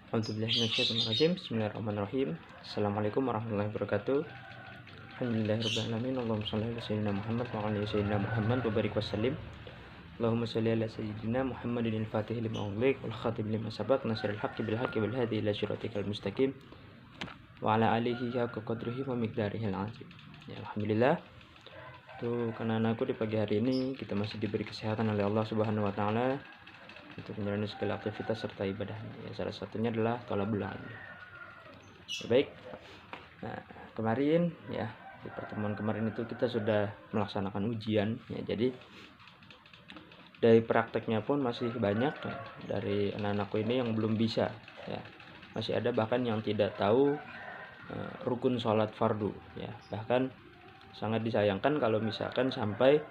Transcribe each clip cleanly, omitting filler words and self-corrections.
A'udzubillahiminasyaitonirrajim. Bismillahirrahmanirrahim. Assalamualaikum warahmatullahi wabarakatuh. Alhamdulillahirrahmanirrahim. Allahumma shalli ala sayyidina Muhammad wa ala sayyidina Muhammad wa barik wasallim. Allahumma shalli ala sayyidina Muhammadin al-fatih lima ughliq wal khatib lima sabaq nasiril haqqi bil haqqi wal hadi ila siratikal mustaqim wa ala alihi haqqa qadrihi wa miqdarihil azim. Ya, alhamdulillah. Tuh, anak-anakku, di pagi hari ini kita masih diberi kesehatan oleh Allah Subhanahu wa taala untuk menjalani segala aktivitas serta ibadahnya. Ya, salah satunya adalah thalabul ilm. Ya, baik. Nah, kemarin ya, di pertemuan kemarin itu kita sudah melaksanakan ujian ya. Jadi dari prakteknya pun masih banyak ya, dari anak-anakku ini yang belum bisa ya. Masih ada bahkan yang tidak tahu rukun sholat fardu ya. Bahkan sangat disayangkan kalau misalkan sampai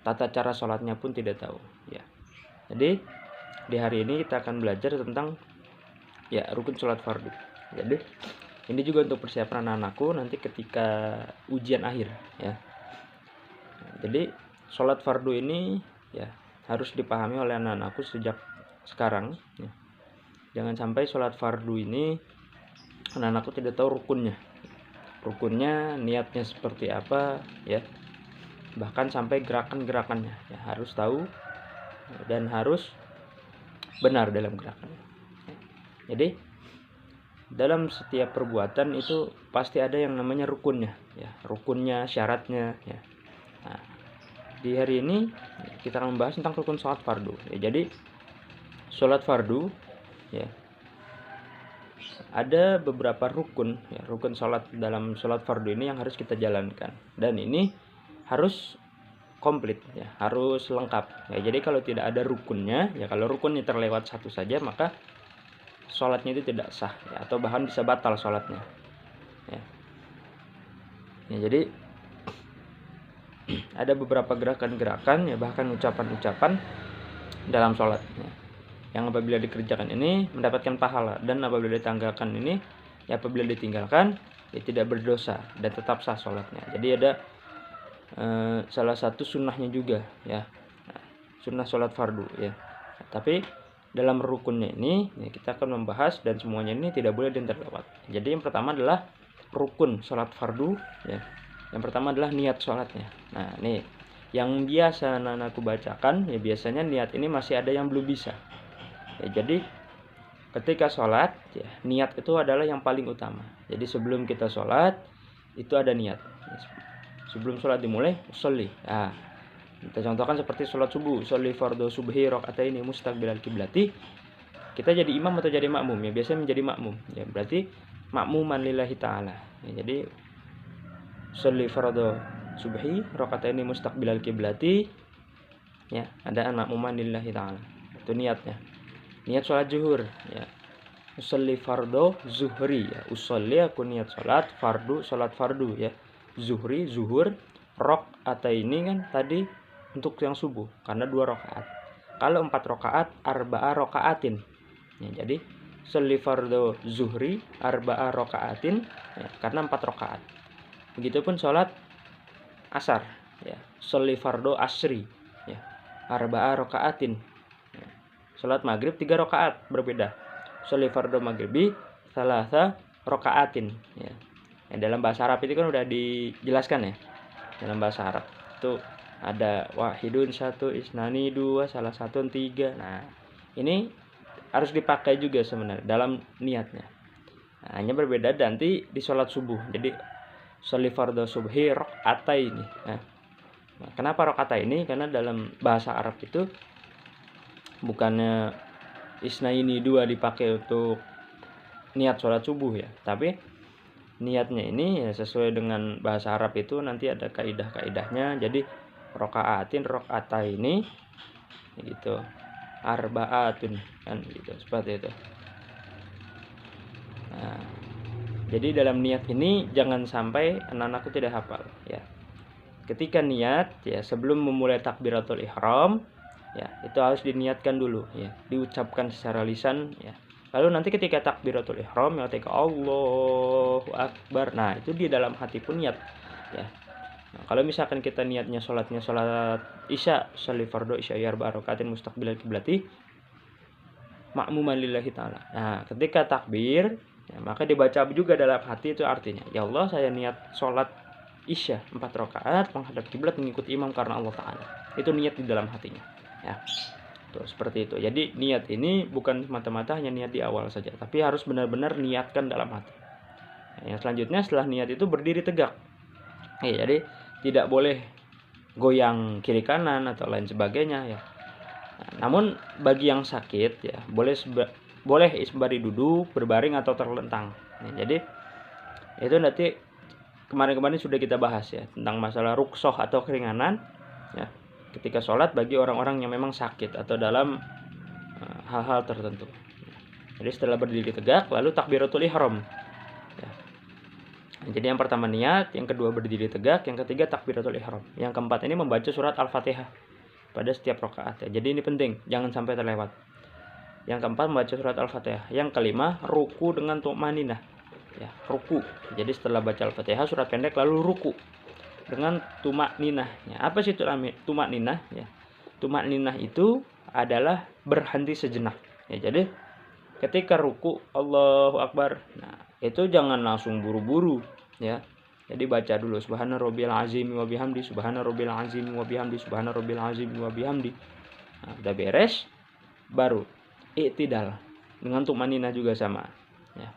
tata cara sholatnya pun tidak tahu ya. Jadi di hari ini kita akan belajar tentang ya rukun sholat fardu. Jadi ini juga untuk persiapan anak-anakku nanti ketika ujian akhir ya. Jadi sholat fardu ini ya harus dipahami oleh anak-anakku sejak sekarang ya. Jangan sampai sholat fardu ini anak-anakku tidak tahu rukunnya, niatnya seperti apa ya, bahkan sampai gerakan-gerakannya ya, harus tahu dan harus benar dalam gerakannya. Jadi dalam setiap perbuatan itu pasti ada yang namanya rukunnya ya, syaratnya ya. Nah, di hari ini kita akan membahas tentang rukun sholat fardu ya. Jadi sholat fardu ya, ada beberapa rukun ya, rukun sholat dalam sholat fardu ini yang harus kita jalankan, dan ini harus komplit ya, harus lengkap ya. Jadi kalau tidak ada rukunnya ya, kalau rukunnya terlewat satu saja maka sholatnya itu tidak sah ya, atau bahkan bisa batal sholatnya ya. Ya, jadi ada beberapa gerakan-gerakan ya, bahkan ucapan-ucapan dalam sholat ya, yang apabila dikerjakan ini mendapatkan pahala, dan apabila ditanggalkan ini ya, apabila ditinggalkan ya tidak berdosa dan tetap sah sholatnya. Jadi ada salah satu sunnahnya juga ya, sunnah sholat fardu ya. Tapi dalam rukunnya ini ya, kita akan membahas, dan semuanya ini tidak boleh terlewat. Jadi yang pertama adalah rukun sholat fardu ya. Yang pertama adalah niat sholatnya. Nah, nih yang biasa anak-anakku bacakan ya, biasanya niat ini masih ada yang belum bisa. Ya, jadi ketika sholat ya, niat itu adalah yang paling utama. Jadi sebelum kita sholat itu ada niat. Sebelum sholat dimulai, sholli. Nah, kita contohkan seperti sholat subuh, sholli fardhu subhi raka'ataini mustaqbilal kiblati. Kita jadi imam atau jadi makmum ya, biasanya menjadi makmum ya, berarti makmuman lillahi ta'ala ya. Jadi sholli fardhu subhi raka'ataini mustaqbilal kiblati ya, ada makmuman lillahi ta'ala. Itu niatnya. Niat sholat zuhur ya, usolli fardo zuhri ya, usolli aku niat sholat fardu, sholat fardu ya, zuhri zuhur, rok atau ini kan tadi untuk yang subuh karena 2 rakaat. Kalau 4 rakaat arba'a rakaatin ya, jadi usolli fardo zuhri arba'a rakaatin ya, karena 4 rakaat. Begitupun sholat asar ya, usolli fardo asri ya, arba'a rakaatin. Sholat maghrib 3 rakaat berbeda. Sholli fardhu maghribi salasa rakaatin ya. Dalam bahasa Arab itu kan udah dijelaskan ya. Dalam bahasa Arab itu ada wahidun 1, isnani 2, salah satu 3. Nah, ini harus dipakai juga sebenarnya dalam niatnya. Nah, hanya berbeda nanti di sholat subuh. Jadi sholli fardhu subhi raka'ataini. Nah, kenapa raka'ataini? Karena dalam bahasa Arab itu bukannya isnaini 2 dipakai untuk niat sholat subuh ya, tapi niatnya ini ya sesuai dengan bahasa Arab itu nanti ada kaidah-kaidahnya. Jadi rakaataini gitu, arbaatun kan gitu, seperti itu. Nah, jadi dalam niat ini jangan sampai anak-anakku tidak hafal ya. Ketika niat ya, sebelum memulai takbiratul ihram ya, itu harus diniatkan dulu ya, diucapkan secara lisan ya. Lalu nanti ketika takbiratul ihram ya, ketika Allahu Akbar, nah itu di dalam hati pun niat ya. Nah, kalau misalkan kita niatnya sholat isya, sholli fardhu isya arba'a rakaatin mustaqbilal kiblati, ma'muman lillahi ta'ala. Nah, ketika takbir, ya, maka dibaca juga dalam hati, itu artinya, ya Allah, saya niat sholat Isya 4 rakaat menghadap kiblat mengikuti imam karena Allah Ta'ala. Itu niat di dalam hatinya. Ya. Tuh, seperti itu. Jadi niat ini bukan semata-mata hanya niat di awal saja, tapi harus benar-benar niatkan dalam hati. Nah, yang selanjutnya setelah niat itu berdiri tegak. Jadi tidak boleh goyang kiri kanan atau lain sebagainya ya. Nah, namun bagi yang sakit ya boleh sembari duduk, berbaring atau terlentang. Nah, jadi itu nanti kemarin-kemarin sudah kita bahas ya tentang masalah ruksoh atau keringanan ya ketika sholat bagi orang-orang yang memang sakit atau dalam hal-hal tertentu. Jadi setelah berdiri tegak lalu takbiratul ihram ya. Jadi yang pertama niat, yang kedua berdiri tegak, yang ketiga takbiratul ihram, yang keempat ini membaca surat Al-Fatihah pada setiap rakaat ya. Jadi ini penting, jangan sampai terlewat. Yang keempat membaca surat Al-Fatihah, yang kelima ruku dengan tumaninah ya, ruku. Jadi setelah baca Al-Fatihah surat pendek lalu ruku dengan tumak ninah ya. Apa sih tumak ninah ya? Tumak ninah itu adalah berhenti sejenak ya. Jadi ketika ruku Allahu Akbar, nah itu jangan langsung buru-buru ya. Jadi baca dulu subhana rabbil azim wa bihamdi, subhana rabbil azim wa bihamdi, subhana rabbil azim wa bihamdi. Nah, udah beres baru i'tidal dengan tumaninah juga sama ya.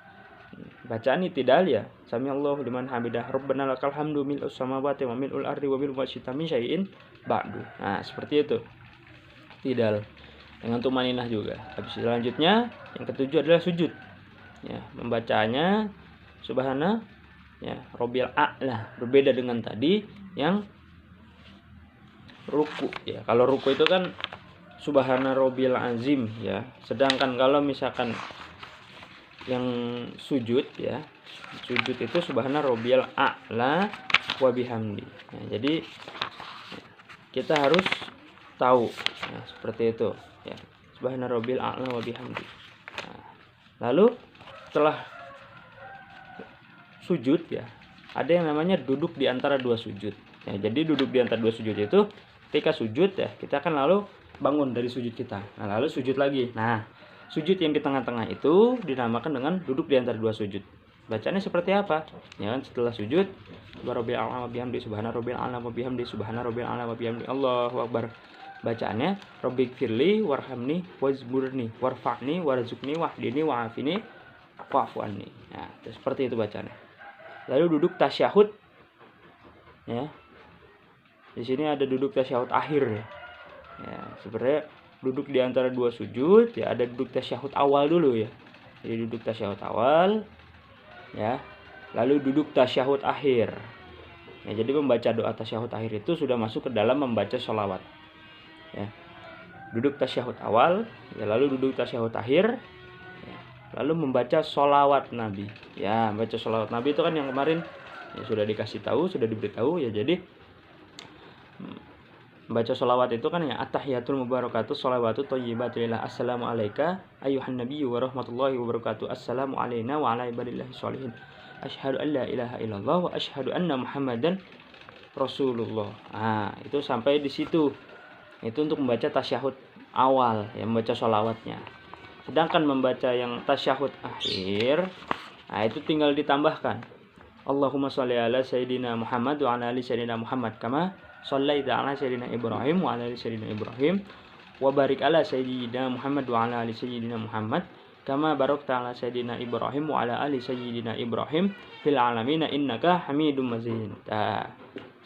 Bacaan i'tidal ya sami Allahu liman hamidah rabbana lakal hamdu mil'us samawati wa mil'ul ardi wa mil'u ma syi'ta min syai'in ba'du. Nah seperti itu i'tidal dengan tumaninah juga. Habis selanjutnya yang ketujuh adalah sujud ya, membacanya subhana ya robbil a'la, berbeda dengan tadi yang ruku ya. Kalau ruku itu kan subhana robbil azim ya, sedangkan kalau misalkan yang sujud ya, sujud itu subhana robbil a'la wa bihamdi. Nah, jadi kita harus tahu ya, seperti itu ya, subhana robbil a'la wa bihamdi. Nah, lalu setelah sujud ya ada yang namanya duduk di antara dua sujud ya. Jadi duduk di antara dua sujud itu ketika sujud ya kita akan lalu bangun dari sujud kita, nah lalu sujud lagi. Nah sujud yang di tengah-tengah itu dinamakan dengan duduk di antara dua sujud. Bacanya seperti apa ya kan? Setelah sujud subhanarabbil a'la wa bihamdi, subhanarabbil a'la wa bihamdi, subhanarabbil a'la wa bihamdi, Allahu akbar. Bacaannya rabbighfirli warhamni wajburni warfa'ni warzuqni wahdini wa'afini wa'fu anni. Nah, seperti itu bacanya. Lalu duduk tasyahud ya. Di sini ada duduk tasyahud akhir ya. Ya, sebenarnya duduk di antara dua sujud ya, ada duduk tasyahud awal dulu ya. Jadi duduk tasyahud awal ya. Lalu duduk tasyahud akhir. Ya, jadi membaca doa tasyahud akhir itu sudah masuk ke dalam membaca sholawat. Ya. Duduk tasyahud awal, ya lalu duduk tasyahud akhir, ya, lalu membaca sholawat Nabi. Ya, membaca sholawat Nabi itu kan yang kemarin ya, sudah dikasih tahu, sudah diberitahu ya. Jadi baca sholawat itu kan ya at-tahiyatul mubarakatuh sholawatu thayyibatu lillah, assalamu alayka ayyuhan nabiyyu wa rahmatullahi wa barakatuh, assalamu alayna wa ala ibadillahi sholihin, asyhadu an la ilaha illallah wa asyhadu anna muhammadan rasulullah. Nah itu sampai di situ, itu untuk membaca tasyahud awal ya, membaca sholawatnya. Sedangkan membaca yang tasyahud akhir, nah itu tinggal ditambahkan Allahumma sholli ala sayyidina Muhammad wa ala ali sayyidina Muhammad kama shallaita ala sayyidina Ibrahim wa ala ali sayyidina Ibrahim wa barik ala sayyidina Muhammad wa ala ali sayyidina Muhammad kama barakta ala sayyidina Ibrahim wa ala ali sayyidina Ibrahim fil alamin innaka Hamidum Majid. Nah,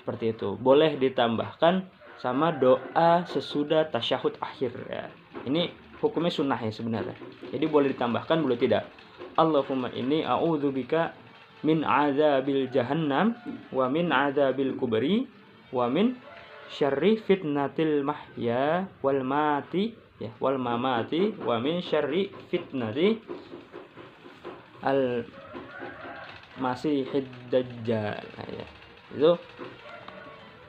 seperti itu. Boleh ditambahkan sama doa sesudah tasyahud akhir ya. Ini hukumnya sunnah ya sebenarnya. Jadi boleh ditambahkan, boleh tidak. Allahumma inni a'udzubika min azabil jahannam wa min azabil kubri wa min syarri fitnatil mahya wal mati ya wal mamati wa min syarri fitnati al masihid dajjal. Nah, ya. Itu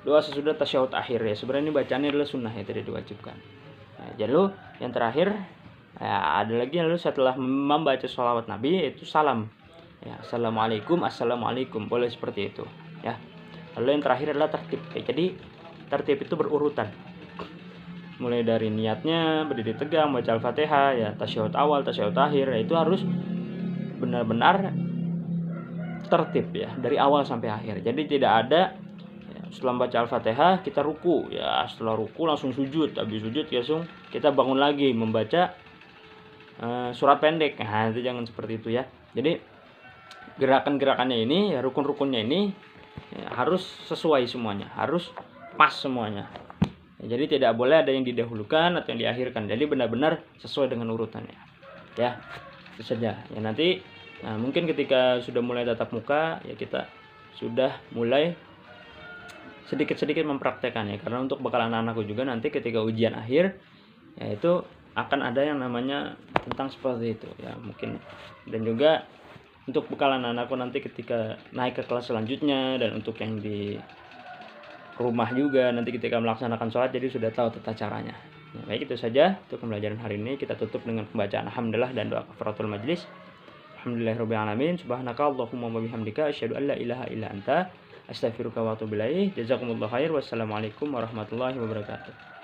doa sesudah tasyahud akhir ya. Sebenarnya ini bacaannya adalah sunnah ya, tidak diwajibkan. Nah, jadi yang terakhir ya, ada lagi lalu setelah membaca sholawat Nabi itu salam ya, assalamualaikum, assalamualaikum, boleh seperti itu ya. Lalu yang terakhir adalah tertib ya. Jadi tertib itu berurutan, mulai dari niatnya, berdiri tegang, baca Al-Fatihah, ya tasyahud awal, tasyahud akhir, ya itu harus benar-benar tertib ya dari awal sampai akhir. Jadi tidak ada ya, setelah baca Al-Fatihah kita ruku, ya setelah ruku langsung sujud, habis sujud langsung kita bangun lagi membaca surat pendek. Nah, itu jangan seperti itu ya. Jadi gerakan-gerakannya ini, ya rukun-rukunnya ini ya, harus sesuai semuanya, harus pas semuanya. Ya, jadi tidak boleh ada yang didahulukan atau yang diakhirkan. Jadi benar-benar sesuai dengan urutannya. Ya, itu saja. Ya nanti mungkin ketika sudah mulai tatap muka ya kita sudah mulai sedikit-sedikit mempraktekannya, karena untuk bekal anak-anakku juga nanti ketika ujian akhir ya itu akan ada yang namanya tentang seperti itu ya mungkin. Dan juga untuk bekal anak-anakku nanti ketika naik ke kelas selanjutnya, dan untuk yang di rumah juga nanti ketika melaksanakan sholat jadi sudah tahu tata caranya. Ya, baik, itu saja untuk pembelajaran hari ini. Kita tutup dengan pembacaan alhamdulillah dan doa kafaratul majlis. Alhamdulillahirabbil alamin. Subhanaka Allahumma wa bihamdika asyhadu an la ilaha illa anta astaghfiruka wa atubu ilaik. Jazakumullahu khair. Wassalamualaikum warahmatullahi wabarakatuh.